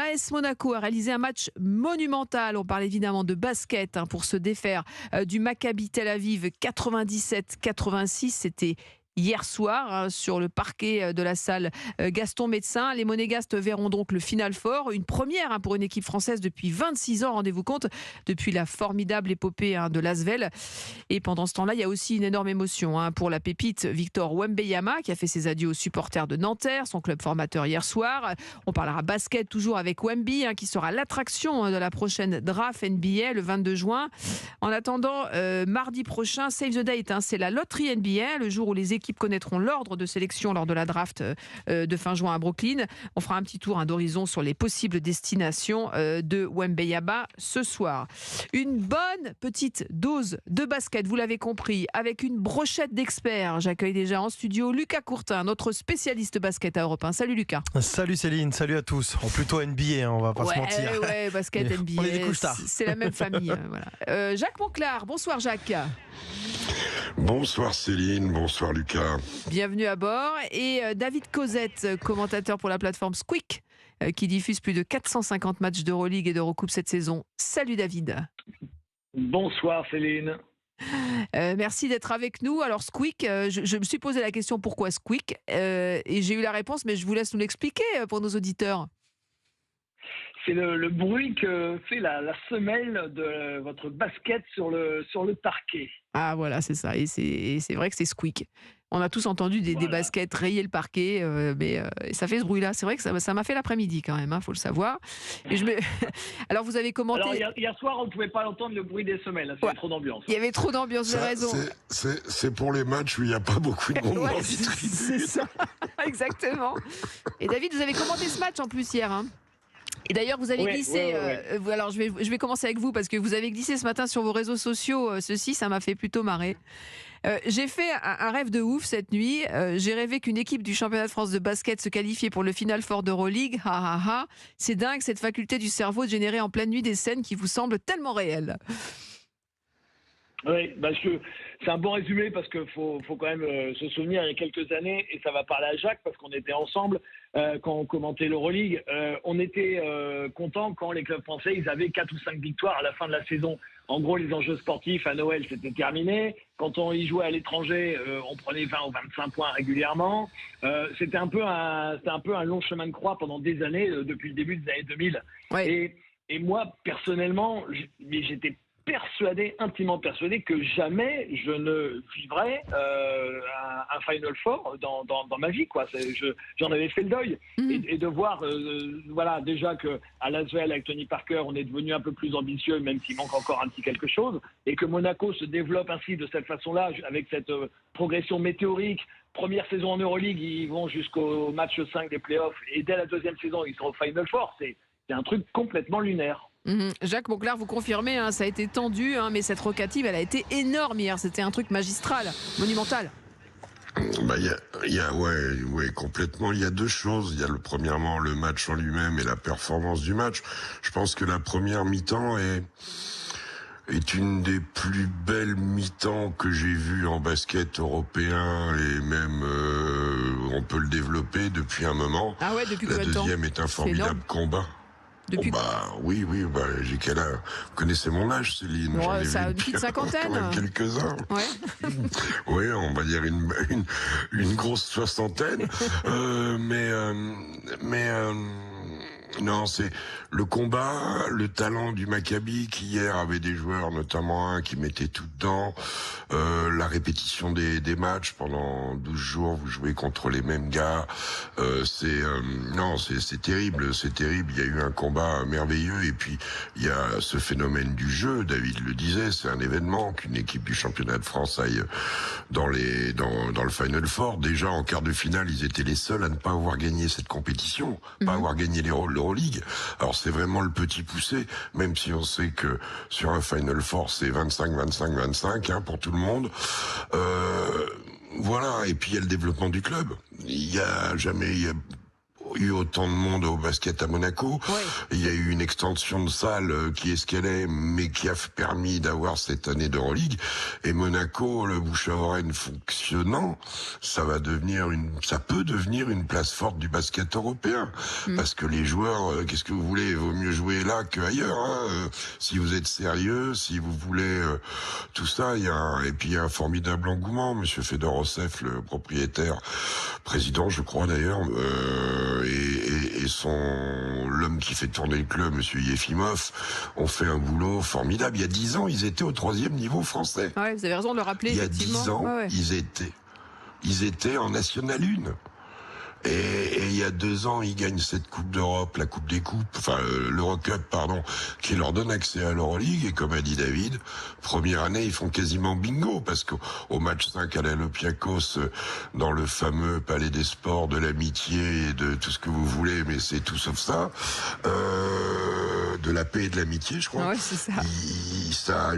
l'AS Monaco a réalisé un match monumental. On parle évidemment de basket pour se défaire du Maccabi Tel Aviv 97-86. C'était hier soir sur le parquet de la salle Gaston Médecin. Les Monégasques verront donc le Final Four, une première pour une équipe française depuis 26 ans, rendez-vous compte, depuis la formidable épopée de l'Asvel. Et pendant ce temps-là, il y a aussi une énorme émotion pour la pépite Victor Wembanyama qui a fait ses adieux aux supporters de Nanterre, son club formateur hier soir. On parlera basket toujours avec Wemby qui sera l'attraction de la prochaine draft NBA le 22 juin. En attendant, mardi prochain, Save the Date, c'est la loterie NBA, le jour où les équipes connaîtront l'ordre de sélection lors de la draft de fin juin à Brooklyn. On fera un petit tour d'horizon sur les possibles destinations de Wembanyama ce soir. Une bonne petite dose de basket, vous l'avez compris, avec une brochette d'experts. J'accueille déjà en studio Lucas Courtin, notre spécialiste basket à Europe 1. Salut Lucas. Salut Céline, salut à tous. Plutôt NBA, on va pas se mentir. Ouais, basket, NBA, on est des couches tard. C'est la même famille. Voilà. Jacques Monclar, bonsoir Jacques. Bonsoir Céline, bonsoir Lucas. Bienvenue à bord. Et David Cosette, commentateur pour la plateforme Squeak, qui diffuse plus de 450 matchs d'Euroleague et d'Eurocoupe cette saison. Salut David. Bonsoir Céline. Merci d'être avec nous. Alors Squeak, je me suis posé la question pourquoi Squeak et j'ai eu la réponse, mais je vous laisse nous l'expliquer pour nos auditeurs. C'est le bruit que fait la semelle de votre basket sur le parquet. Ah voilà, c'est ça. Et c'est vrai que c'est Squeak. On a tous entendu des baskets rayer le parquet, mais ça fait ce bruit-là. C'est vrai que ça m'a fait l'après-midi quand même, faut le savoir. Et alors vous avez commenté... Alors hier soir, on ne pouvait pas entendre le bruit des semelles. Il y avait trop d'ambiance. Il y avait trop d'ambiance, j'ai raison. C'est pour les matchs où il n'y a pas beaucoup de monde dans les tribunes. C'est ça, exactement. Et David, vous avez commenté ce match en plus hier, Et d'ailleurs, vous avez glissé. Alors, je vais commencer avec vous parce que vous avez glissé ce matin sur vos réseaux sociaux. Ceci, ça m'a fait plutôt marrer. J'ai fait un rêve de ouf cette nuit. J'ai rêvé qu'une équipe du championnat de France de basket se qualifiait pour le Final Four d'Euroleague. C'est dingue cette faculté du cerveau de générer en pleine nuit des scènes qui vous semblent tellement réelles. Oui, parce que c'est un bon résumé parce qu'il faut quand même se souvenir, il y a quelques années, et ça va parler à Jacques parce qu'on était ensemble quand on commentait l'Euroleague, on était contents quand les clubs français ils avaient 4 ou 5 victoires à la fin de la saison. En gros, les enjeux sportifs à Noël, c'était terminé. Quand on y jouait à l'étranger, on prenait 20 ou 25 points régulièrement. C'était un peu un long chemin de croix pendant des années, depuis le début des années 2000. Ouais. Et moi, personnellement, j'étais intimement persuadé que jamais je ne vivrais un Final Four dans ma vie, quoi. J'en avais fait le deuil. Et de voir déjà qu'à l'Asvel avec Tony Parker on est devenu un peu plus ambitieux, même s'il manque encore un petit quelque chose, et que Monaco se développe ainsi de cette façon-là avec cette progression météorique. Première saison en Euroleague, ils vont jusqu'au match 5 des playoffs, et dès la deuxième saison ils seront au Final Four. C'est un truc complètement lunaire. Jacques Monclar, vous confirmez, ça a été tendu, mais cette rocative, elle a été énorme hier. C'était un truc magistral, monumental. Complètement. Il y a deux choses. Il y a premièrement le match en lui-même et la performance du match. Je pense que la première mi-temps est une des plus belles mi-temps que j'ai vues en basket européen, et même on peut le développer depuis un moment. Ah ouais, depuis combien de temps ? La deuxième est un formidable combat. Oui, j'ai quel âge ? Vous connaissez mon âge, Céline. Ça a une petite cinquantaine. Quand même quelques-uns. Ouais. Oui, on va dire une grosse soixantaine. Non, c'est le combat, le talent du Maccabi qui hier avait des joueurs, notamment un qui mettait tout dedans, la répétition des matchs pendant 12 jours, vous jouez contre les mêmes gars, c'est terrible, c'est terrible. Il y a eu un combat merveilleux, et puis il y a ce phénomène du jeu, David le disait, c'est un événement qu'une équipe du championnat de France aille dans le Final Four. Déjà en quart de finale, ils étaient les seuls à ne pas avoir gagné cette compétition, pas avoir gagné l'Euroleague. Alors c'est vraiment le petit poussé, même si on sait que sur un Final Four c'est 25-25-25 pour tout le monde. Voilà, et puis il y a le développement du club. eu autant de monde au basket à Monaco. Ouais. Il y a eu une extension de salle qui est ce qu'elle est, mais qui a permis d'avoir cette année d'Euroleague. Et Monaco, le bouche à oreille fonctionnant, ça peut devenir une place forte du basket européen. Parce que les joueurs, qu'est-ce que vous voulez, il vaut mieux jouer là qu'ailleurs. Hein. Si vous êtes sérieux, si vous voulez tout ça, et puis il y a un formidable engouement. Monsieur Fedorossev, le propriétaire, président, je crois d'ailleurs, et l'homme qui fait tourner le club, monsieur Yefimov, ont fait un boulot formidable. Il y a 10 ans, ils étaient au 3e niveau français. Ouais, vous avez raison de le rappeler. Il y a effectivement. 10 ans, Ouais. ils étaient en National 1. Et il y a 2 ans, ils gagnent cette Coupe d'Europe, la Coupe des Coupes, enfin l'Eurocup, pardon, qui leur donne accès à l'Euroleague. Et comme a dit David, première année, ils font quasiment bingo, parce qu'au match 5 à l'Olympiakos, dans le fameux Palais des Sports, de l'amitié et de tout ce que vous voulez, mais c'est tout sauf ça, de la paix et de l'amitié, je crois. Ouais, c'est ça.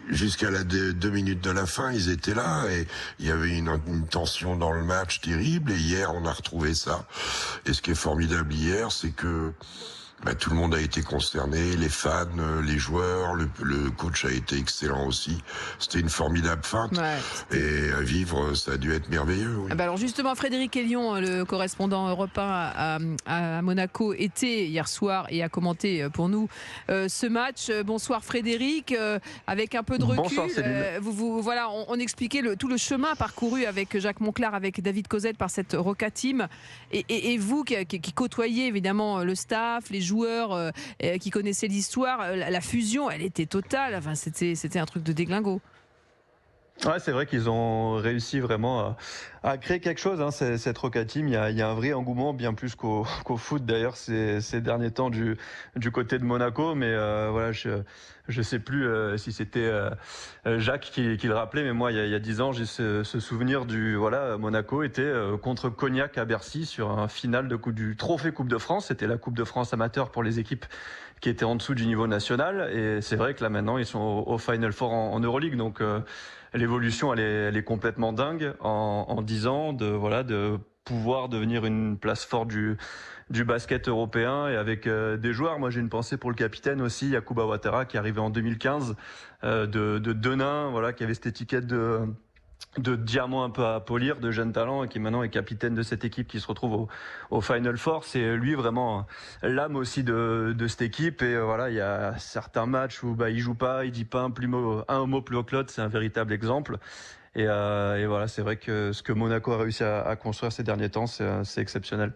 Jusqu'à la 2 minutes de la fin, ils étaient là, et il y avait une tension dans le match terrible. Et hier, on a retrouvé ça. Et ce qui est formidable hier, c'est que tout le monde a été concerné, les fans, les joueurs, le coach a été excellent aussi. C'était une formidable feinte. Ouais. Et à vivre, ça a dû être merveilleux. Oui. Alors justement, Frédéric Elion, le correspondant européen à Monaco, était hier soir et a commenté pour nous ce match. Bonsoir Frédéric, avec un peu de recul. Bonsoir Céline. Voilà, on expliquait tout le chemin parcouru avec Jacques Monclar, avec David Cosette par cette Roca Team. Et vous qui côtoyez évidemment le staff, les joueurs qui connaissaient l'histoire, la fusion, elle était totale. Enfin, c'était un truc de déglingo. Ouais, c'est vrai qu'ils ont réussi vraiment à créer quelque chose, hein, cette Roca Team. Il y a un vrai engouement, bien plus qu'au foot d'ailleurs ces derniers temps du côté de Monaco. Mais voilà, je sais plus si c'était Jacques qui le rappelait, mais moi il y a 10 ans, j'ai ce souvenir Monaco était contre Cognac à Bercy sur un final du trophée Coupe de France. C'était la Coupe de France amateur pour les équipes qui étaient en dessous du niveau national. Et c'est vrai que là maintenant ils sont au Final Four en Euroleague, donc l'évolution elle est complètement dingue en 10 ans de pouvoir devenir une place forte du basket européen, et avec des joueurs. Moi j'ai une pensée pour le capitaine aussi, Yacouba Ouattara, qui est arrivé en 2015 de Denain, voilà, qui avait cette étiquette de diamant un peu à polir, de jeune talent, et qui maintenant est capitaine de cette équipe qui se retrouve au Final Four. C'est lui vraiment l'âme aussi de cette équipe. Et voilà, il y a certains matchs où il joue pas, il dit pas un mot plus haut que l'autre. C'est un véritable exemple. Et voilà, c'est vrai que ce que Monaco a réussi à construire ces derniers temps, c'est exceptionnel.